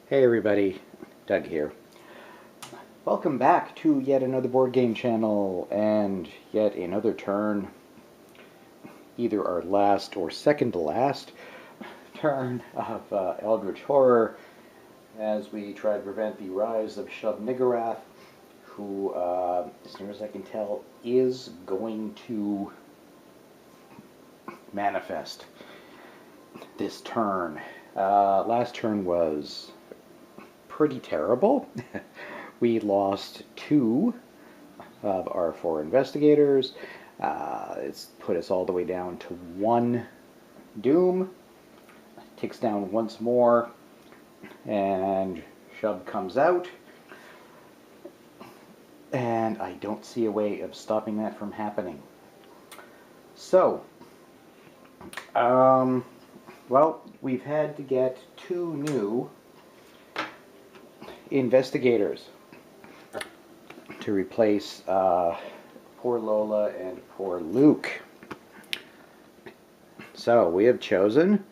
Hey everybody, Doug here. Welcome back to yet another board game channel and yet another turn, either our last or second to last turn of Eldritch Horror as we try to prevent the rise of Shub-Niggurath, who, as near as I can tell, is going to manifest this turn. Last turn was pretty terrible. We lost 2 of our 4 investigators. It's put us all the way down to 1 doom. Ticks down once more, and Shub comes out. And I don't see a way of stopping that from happening. So, well, we've had to get 2 new investigators to replace poor Lola and poor Luke. So we have chosen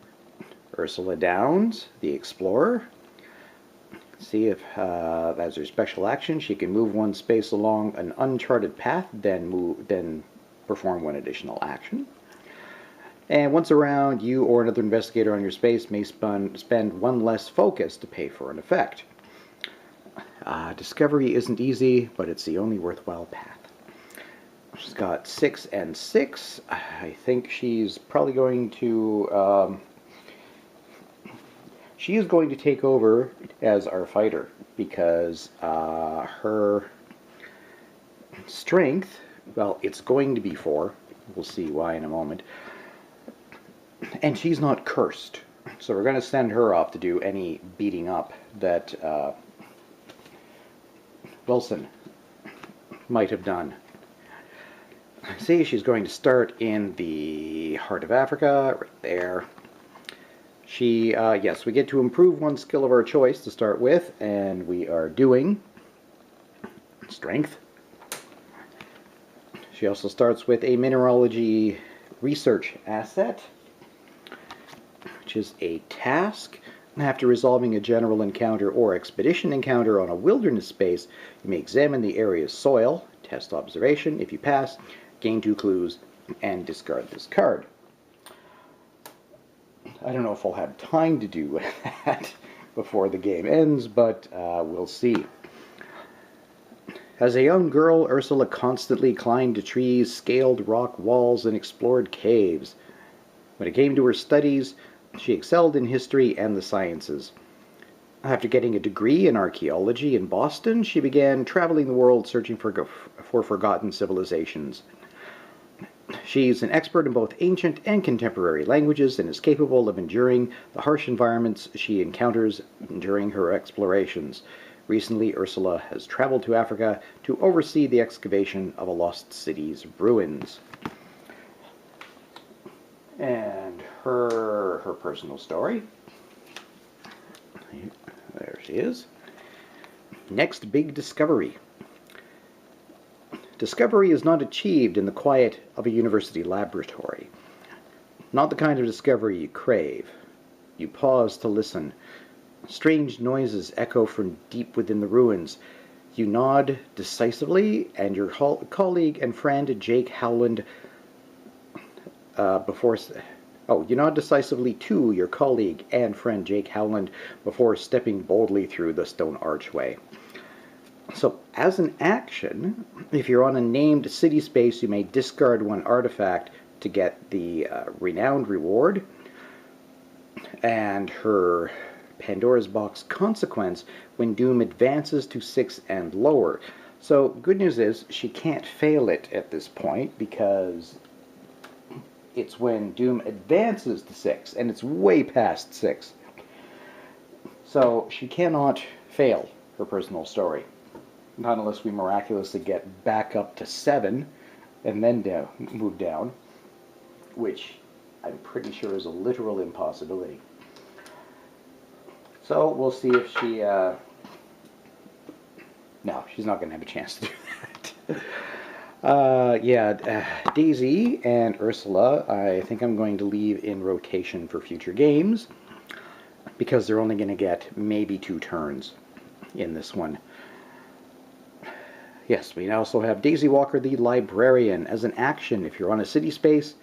Ursula Downs, the Explorer. See if as her special action she can move 1 space along an uncharted path, then perform 1 additional action. And once around, you or another investigator on your space may spend 1 less focus to pay for an effect. Discovery isn't easy, but it's the only worthwhile path. She's got 6 and 6. I think she's probably going to... she is going to take over as our fighter, because her strength, well, it's going to be 4. We'll see why in a moment. And she's not cursed. So we're going to send her off to do any beating up that Wilson might have done. See, she's going to start in the heart of Africa, right there. She, yes, we get to improve 1 skill of our choice to start with, and we are doing strength. She also starts with a mineralogy research asset, which is a task. After resolving a general encounter or expedition encounter on a wilderness space, you may examine the area's soil, test observation. If you pass, gain 2 clues, and discard this card. I don't know if I'll have time to do that before the game ends, but we'll see. As a young girl, Ursula constantly climbed to trees, scaled rock walls, and explored caves. When it came to her studies, she excelled in history and the sciences. After getting a degree in archaeology in Boston, she began traveling the world searching for forgotten civilizations. She's an expert in both ancient and contemporary languages and is capable of enduring the harsh environments she encounters during her explorations. Recently, Ursula has traveled to Africa to oversee the excavation of a lost city's ruins. And her personal story. There she is. Next big discovery. Discovery is not achieved in the quiet of a university laboratory. Not the kind of discovery you crave. You pause to listen. Strange noises echo from deep within the ruins. You nod decisively, and your colleague and friend Jake Howland you nod decisively to your colleague and friend Jake Howland before stepping boldly through the stone archway. So, as an action, if you're on a named city space, you may discard 1 artifact to get the renowned reward, and her Pandora's Box consequence when Doom advances to 6 and lower. So, good news is she can't fail it at this point, because it's when Doom advances to 6, and it's way past 6. So she cannot fail her personal story. Not unless we miraculously get back up to 7 and then move down, which I'm pretty sure is a literal impossibility. So we'll see if she... No, she's not going to have a chance to do that. Daisy and Ursula, I think I'm going to leave in rotation for future games. because they're only going to get maybe 2 turns in this one. Yes, we also have Daisy Walker the Librarian. As an action, if you're on a city space,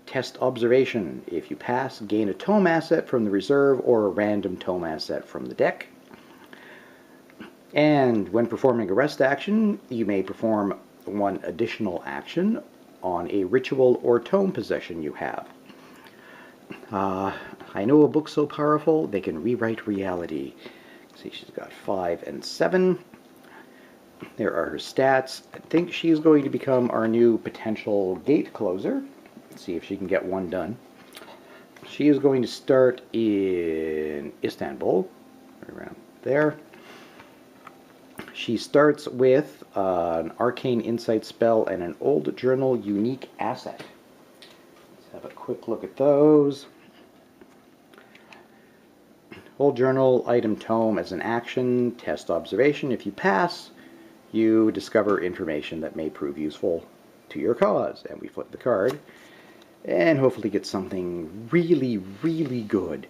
test observation. If you pass, gain a tome asset from the reserve or a random tome asset from the deck. And when performing a rest action, you may perform 1 additional action on a ritual or tome possession you have. I know a book so powerful, they can rewrite reality. See, she's got 5 and 7. There are her stats. I think she's going to become our new potential gate closer. Let's see if she can get 1 done. She is going to start in Istanbul, right around there. She starts with an arcane insight spell and an old journal unique asset. Let's have a quick look at those. Old journal, item tome as an action, test observation. If you pass, you discover information that may prove useful to your cause. And we flip the card and hopefully get something really, really good.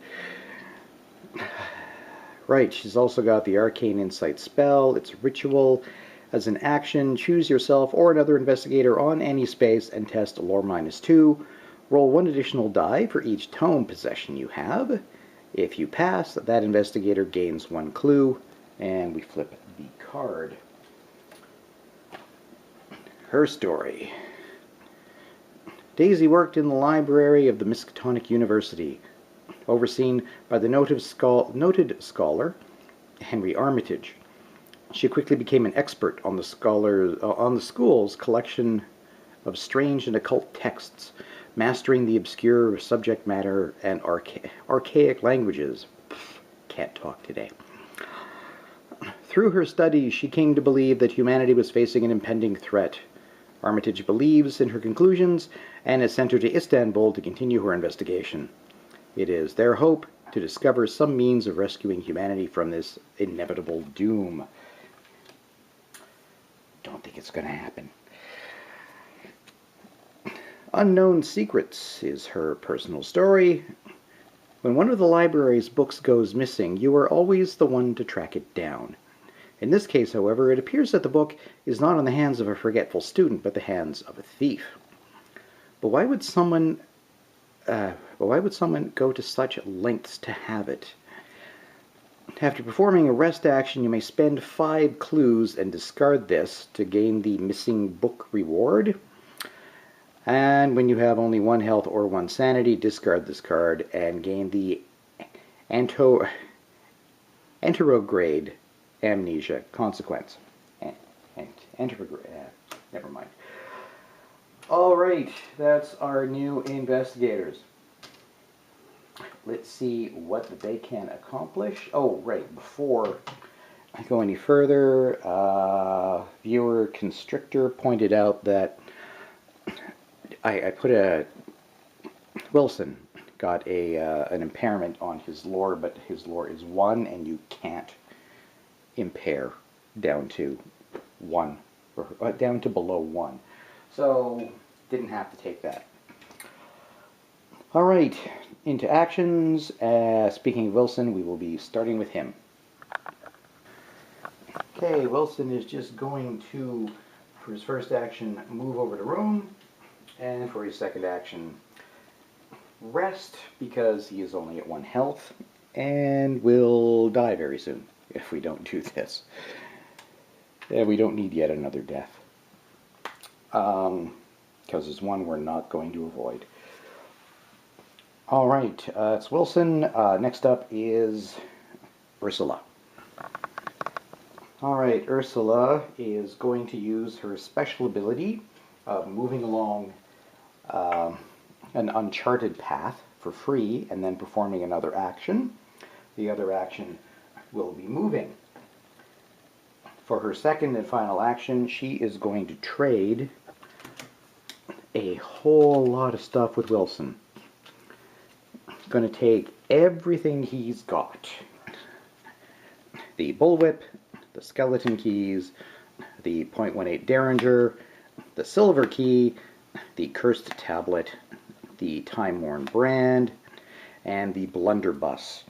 Right, she's also got the Arcane Insight spell. It's ritual. As an action, choose yourself or another investigator on any space and test lore -2. Roll 1 additional die for each tome possession you have. If you pass, that investigator gains 1 clue, and we flip the card. Her story. Daisy worked in the library of the Miskatonic University, overseen by the noted scholar Henry Armitage. She quickly became an expert on the school's collection of strange and occult texts, mastering the obscure subject matter and archaic languages. Can't talk today. Through her studies, she came to believe that humanity was facing an impending threat. Armitage believes in her conclusions and has sent her to Istanbul to continue her investigation. It is their hope to discover some means of rescuing humanity from this inevitable doom. Don't think it's going to happen. Unknown Secrets is her personal story. When one of the library's books goes missing, you are always the one to track it down. In this case, however, it appears that the book is not in the hands of a forgetful student, but the hands of a thief. But why would someone go to such lengths to have it? After performing a rest action, you may spend 5 clues and discard this to gain the missing book reward. And when you have only 1 health or 1 sanity, discard this card and gain the anterograde amnesia consequence. Never mind. Alright, that's our new investigators. Let's see what they can accomplish. Oh, right, before I go any further, viewer Constrictor pointed out that I put a... Wilson got an impairment on his lore, but his lore is 1, and you can't impair down to 1, or down to below 1. So, didn't have to take that. Alright, into actions. Speaking of Wilson, we will be starting with him. Okay, Wilson is just going to, for his first action, move over to room, and for his second action, rest, because he is only at 1 health, and will die very soon if we don't do this. Yeah, we don't need yet another death. Because it's one we're not going to avoid. Alright, it's Wilson. Next up is Ursula. Alright, Ursula is going to use her special ability of moving along an uncharted path for free and then performing another action. The other action will be moving. For her second and final action, she is going to trade a whole lot of stuff with Wilson. Going to take everything he's got. The bullwhip, the skeleton keys, the .18 Derringer, the silver key, the cursed tablet, the time-worn brand, and the blunderbuss.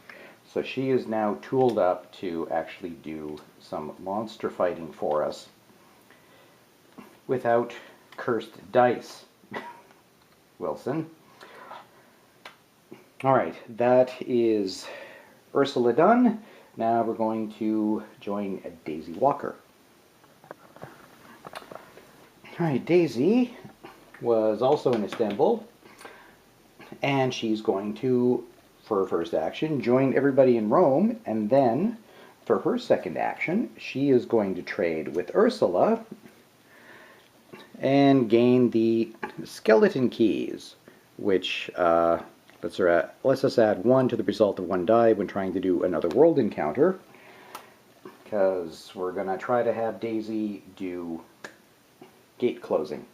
So she is now tooled up to actually do some monster fighting for us without cursed dice. Wilson. Alright, that is Ursula done. Now we're going to join Daisy Walker. Alright, Daisy was also in Istanbul, and she's going to, for her first action, join everybody in Rome, and then for her second action, she is going to trade with Ursula and gain the skeleton keys, which lets us add 1 to the result of 1 die when trying to do another world encounter, because we're going to try to have Daisy do gate closing.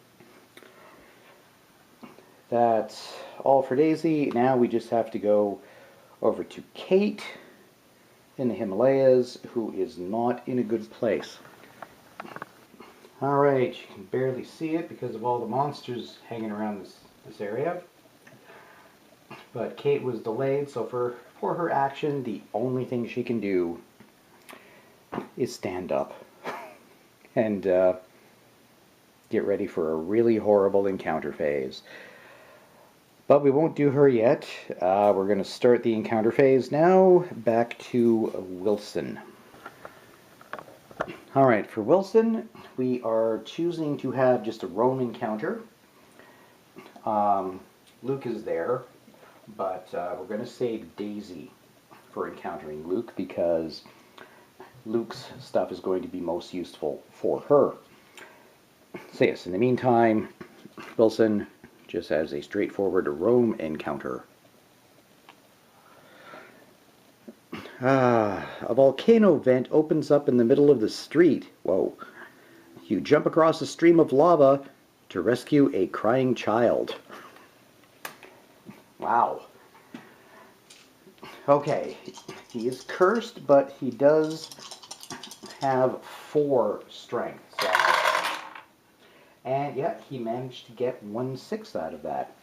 That's all for Daisy. Now we just have to go over to Kate in the Himalayas, who is not in a good place. Alright, you can barely see it because of all the monsters hanging around this area. But Kate was delayed, so for her action, the only thing she can do is stand up and get ready for a really horrible encounter phase. But we won't do her yet. We're going to start the encounter phase now. Back to Wilson. Alright, for Wilson, we are choosing to have just a roam encounter. Luke is there, but we're going to save Daisy for encountering Luke, because Luke's stuff is going to be most useful for her. So yes, in the meantime, Wilson just has a straightforward roam encounter. A volcano vent opens up in the middle of the street. Whoa. You jump across a stream of lava to rescue a crying child. Wow. Okay, he is cursed, but he does have 4 strength. So. And yeah, he managed to get 1/6 out of that.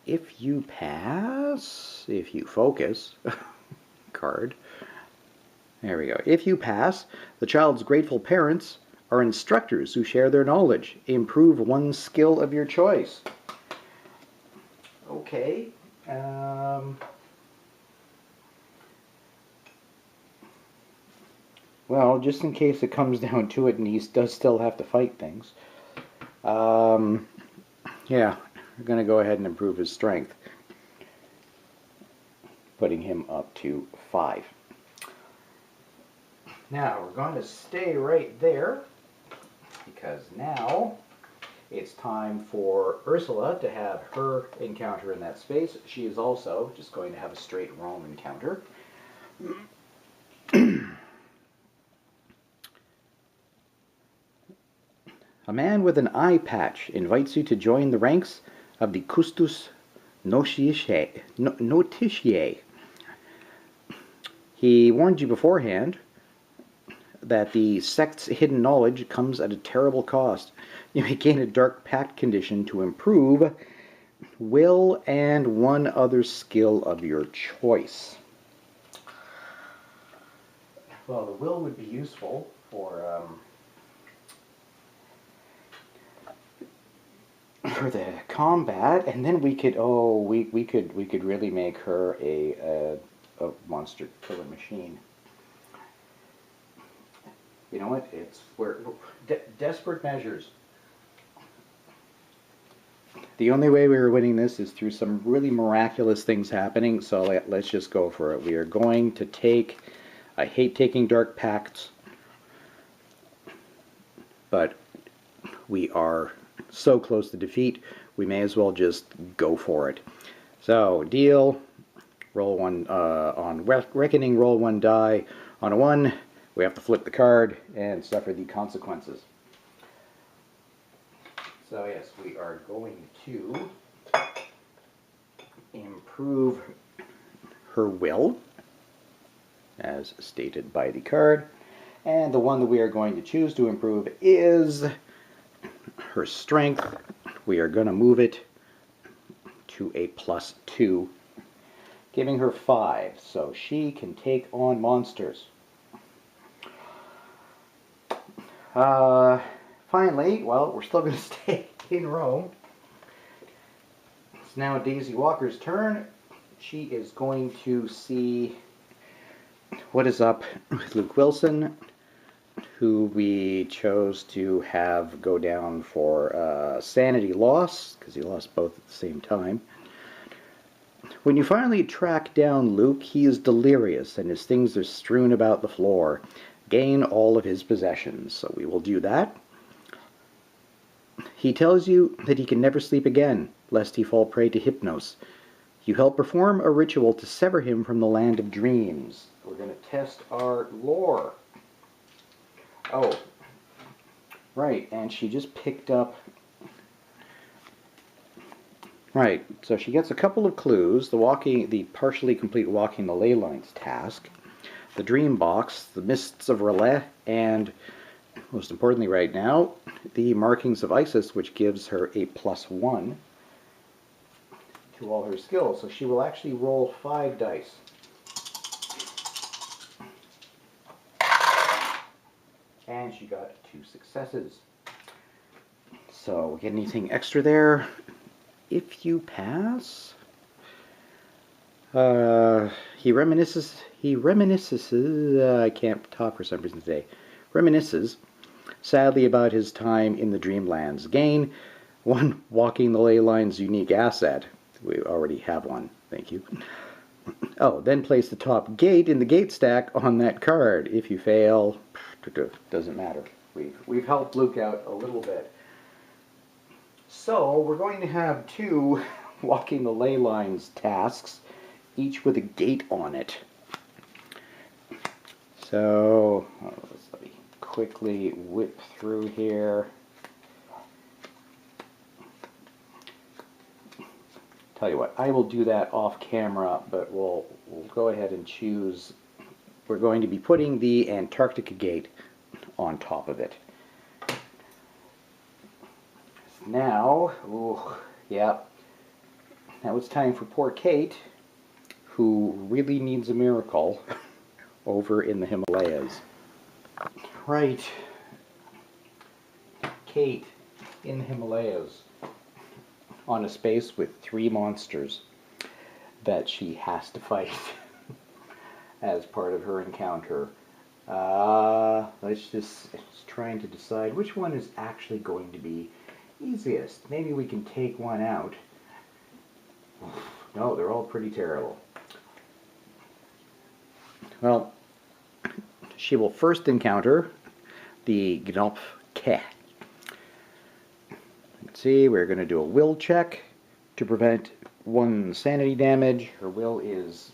If you pass, if you focus, card, there we go. If you pass, the child's grateful parents are instructors who share their knowledge. Improve 1 skill of your choice. Okay. Well, just in case it comes down to it and he does still have to fight things. Yeah. We're going to go ahead and improve his strength, putting him up to 5. Now, we're going to stay right there, because now it's time for Ursula to have her encounter in that space. She is also just going to have a straight roam encounter. A man with an eye patch invites you to join the ranks of the Custos Notitiae. He warned you beforehand that the sect's hidden knowledge comes at a terrible cost. You may gain a dark pact condition to improve will and 1 other skill of your choice. Well, the will would be useful for the combat, and then we could we could really make her a monster killer machine. You know what? We're desperate measures. The only way we were winning this is through some really miraculous things happening. So let's just go for it. We are going to take. I hate taking dark pacts, but we are so close to defeat, we may as well just go for it. So, deal, roll 1, on Reckoning, roll 1 die. On a 1, we have to flip the card and suffer the consequences. So yes, we are going to improve her will, as stated by the card. And the one that we are going to choose to improve is her strength. We are going to move it to a +2, giving her 5, so she can take on monsters. Finally, well, we're still going to stay in Rome. It's now Daisy Walker's turn. She is going to see what is up with Luke Wilson, who we chose to have go down for sanity loss, because he lost both at the same time. When you finally track down Luke, he is delirious and his things are strewn about the floor. Gain all of his possessions, so we will do that. He tells you that he can never sleep again, lest he fall prey to hypnos. You help perform a ritual to sever him from the land of dreams. We're going to test our lore. Oh, right, and she just picked up... Right, so she gets a couple of clues. The partially complete Walking the Ley Lines task, the Dream Box, the Mists of Relais, and, most importantly right now, the Markings of Isis, which gives her a +1 to all her skills. So she will actually roll 5 dice. And she got 2 successes. So, get anything extra there? If you pass, he reminisces, I can't talk for some reason today, reminisces sadly about his time in the Dreamlands. Gain 1 Walking the Ley Lines unique asset. We already have one, thank you. Oh, then place the top gate in the gate stack on that card. If you fail, doesn't matter. We've helped Luke out a little bit. So, we're going to have 2 Walking the Ley Lines tasks, each with a gate on it. So, let me quickly whip through here. Tell you what, I will do that off camera, but we'll go ahead and choose. We're going to be putting the Antarctica gate on top of it. Now, now it's time for poor Kate, who really needs a miracle over in the Himalayas. Right. Kate in the Himalayas on a space with 3 monsters that she has to fight as part of her encounter. It's trying to decide which one is actually going to be easiest. Maybe we can take one out. No, they're all pretty terrible. Well, she will first encounter the Gnopf Ke. Let's see, we're going to do a will check to prevent 1 sanity damage. Her will is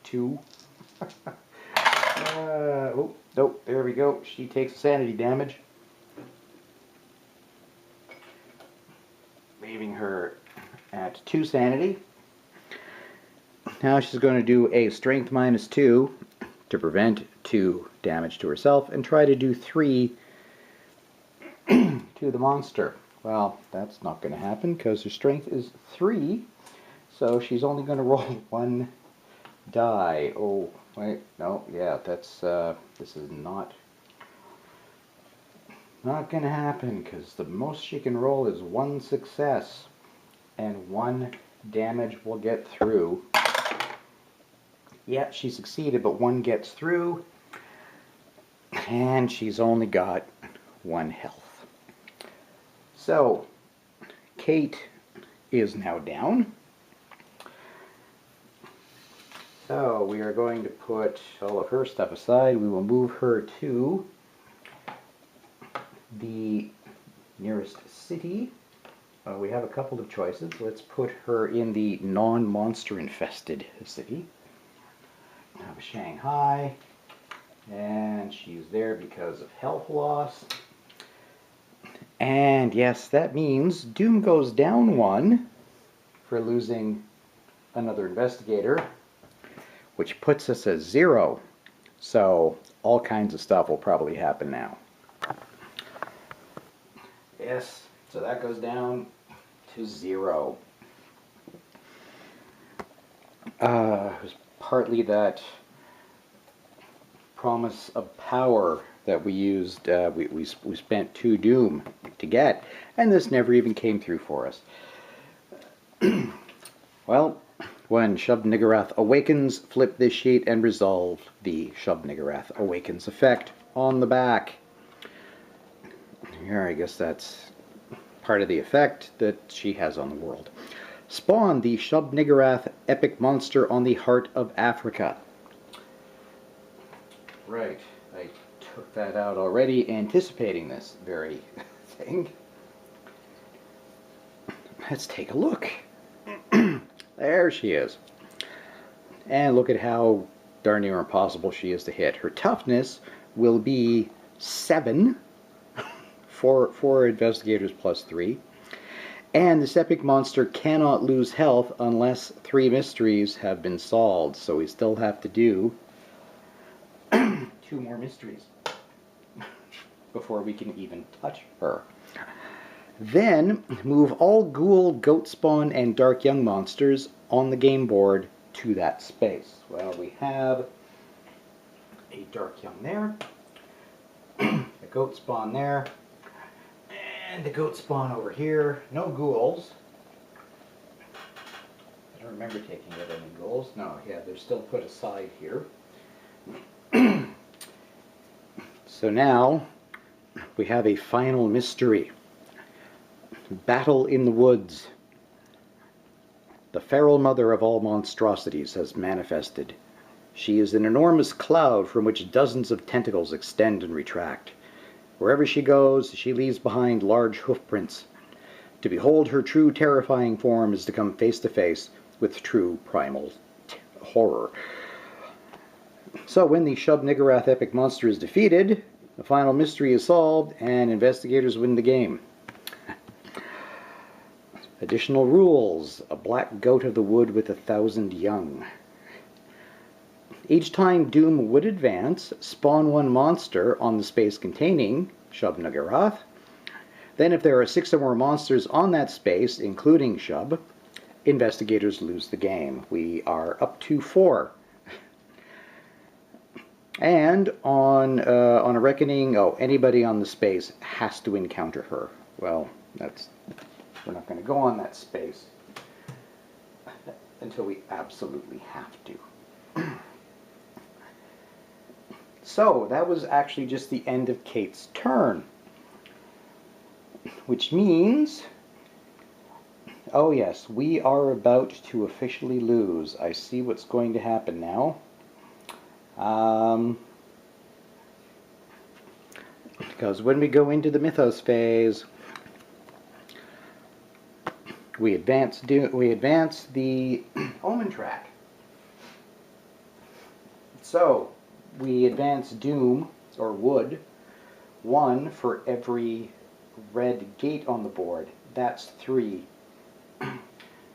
2. Oh, nope, there we go. She takes sanity damage, leaving her at 2 sanity. Now she's going to do a strength -2 to prevent 2 damage to herself and try to do 3 to the monster. Well, that's not going to happen because her strength is 3, so she's only going to roll 1 die. Oh, wait, no, yeah, that's, this is not going to happen because the most she can roll is 1 success and 1 damage will get through. Yeah, she succeeded, but 1 gets through, and she's only got 1 health. So, Kate is now down. So, we are going to put all of her stuff aside. We will move her to the nearest city. We have a couple of choices. Let's put her in the non-monster infested city of Shanghai, and she's there because of health loss. And yes, that means Doom goes down 1 for losing another investigator, which puts us at 0. So all kinds of stuff will probably happen now. Yes, so that goes down to 0. It was partly that promise of power that we used, we spent 2 doom to get, and this never even came through for us. Well, when Shub-Niggurath awakens, flip this sheet and resolve the Shub-Niggurath awakens effect on the back. Here, I guess that's part of the effect that she has on the world. Spawn the Shub-Niggurath epic monster on the heart of Africa. Right, I took that out already, anticipating this very thing. Let's take a look. There she is. And look at how darn near impossible she is to hit. Her toughness will be 7 for investigators plus 3. And this epic monster cannot lose health unless 3 mysteries have been solved. So we still have to do 2 more mysteries before we can even touch her. Then move all ghoul, goat spawn, and dark young monsters on the game board to that space. Well, we have a dark young there, a goat spawn there, and a goat spawn over here. No ghouls. I don't remember taking out any ghouls. No, yeah, they're still put aside here. So now we have a final mystery. Battle in the woods. The feral mother of all monstrosities has manifested. She is an enormous cloud from which dozens of tentacles extend and retract. Wherever she goes, she leaves behind large hoofprints. To behold her true terrifying form is to come face to face with true primal horror. So when the Shub-Niggurath epic monster is defeated, the final mystery is solved, and investigators win the game. Additional rules. A black goat of the wood with 1,000 young. Each time Doom would advance, spawn 1 monster on the space containing Shub-Niggurath. Then if there are 6 or more monsters on that space, including Shub, investigators lose the game. We are up to 4. And on a reckoning, anybody on the space has to encounter her. Well, we're not going to go on that space until we absolutely have to. So, that was actually just the end of Kate's turn. Which means, oh yes, we are about to officially lose. I see what's going to happen now. Because when we go into the Mythos phase, we advance the Omen track. So we advance Doom, or Wood, 1 for every red gate on the board. That's 3.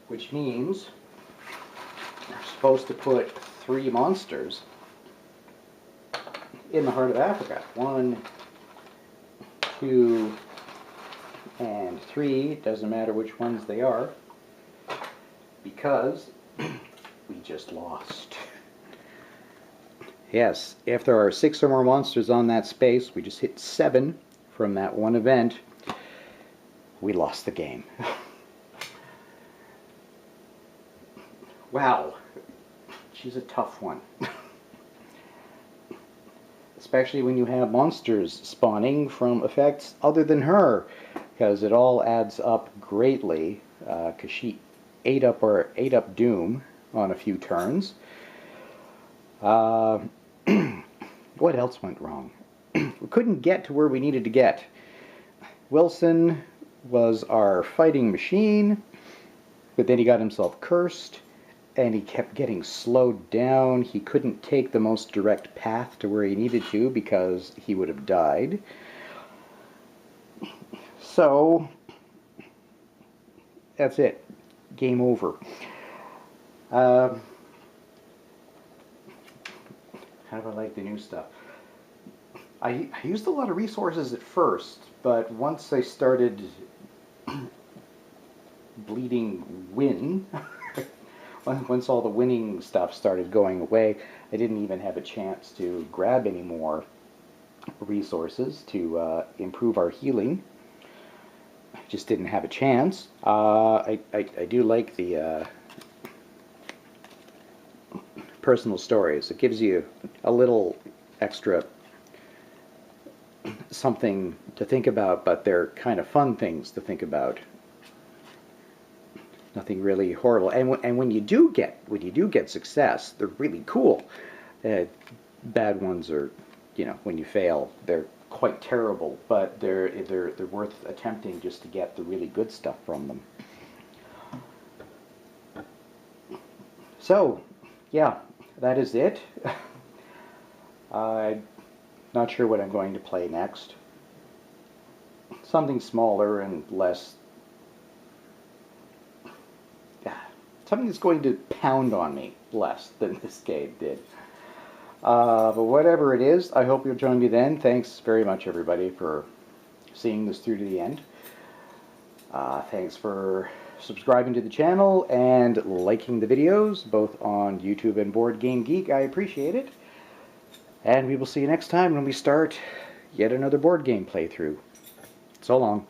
Which means we're supposed to put 3 monsters in the heart of Africa. 1, 2, and 3. Doesn't matter which ones they are, because we just lost. Yes, if there are 6 or more monsters on that space, we just hit 7 from that one event, we lost the game. Wow, she's a tough one. Especially when you have monsters spawning from effects other than her, because it all adds up greatly, because she ate up Doom on a few turns. What else went wrong? We couldn't get to where we needed to get. Wilson was our fighting machine, but then he got himself cursed, and he kept getting slowed down. He couldn't take the most direct path to where he needed to because he would have died. So, that's it. Game over. How do I like the new stuff? I used a lot of resources at first, but once I started bleeding win, once all the winning stuff started going away, I didn't even have a chance to grab any more resources to improve our healing. I just didn't have a chance. I do like the personal stories. It gives you a little extra something to think about, but they're kind of fun things to think about. Nothing really horrible. And when you do get success, they're really cool. Bad ones are, when you fail, they're quite terrible, but they're worth attempting just to get the really good stuff from them. So, yeah, that is it. I'm not sure what I'm going to play next. Something smaller and less... something that's going to pound on me less than this game did. But whatever it is, I hope you'll join me then. Thanks very much, everybody, for seeing this through to the end. Thanks for subscribing to the channel and liking the videos, both on YouTube and Board Game Geek. I appreciate it. And we will see you next time when we start yet another board game playthrough. So long.